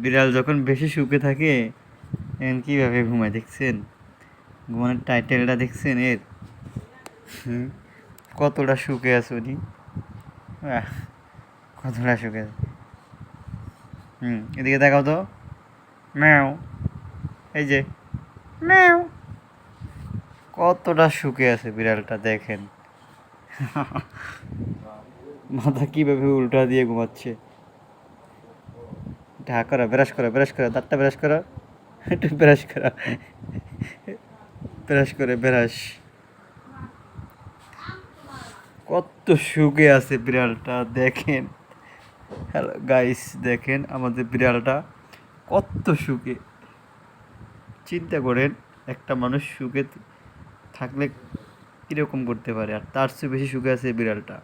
বিড়াল যখন বেশি সুখে থাকে এখন কীভাবে ঘুমায় দেখছেন? ঘুমানোর টাইটেলটা দেখছেন এর? কতটা সুখে আছে উনি, কতটা সুখে আছে। এদিকে দেখাও তো, ম্যাও, এই যে ম্যাও, কতটা সুখে আছে বিড়ালটা দেখেন। মাথা কীভাবে উল্টা দিয়ে ঘুমাচ্ছে। ঢা করো, ব্রাশ করো, ব্রাশ করো, দাঁতটা ব্রাশ করো, একটু ব্রাশ করো, ব্রাশ করে ব্রাশ। কত সুখে আছে বিড়ালটা দেখেন। হ্যালো গাইস, দেখেন আমাদের বিড়ালটা কত সুখে। চিন্তা করেন একটা মানুষ সুখে থাকলে কীরকম করতে পারে, আর তার চেয়ে বেশি সুখে আছে বিড়ালটা।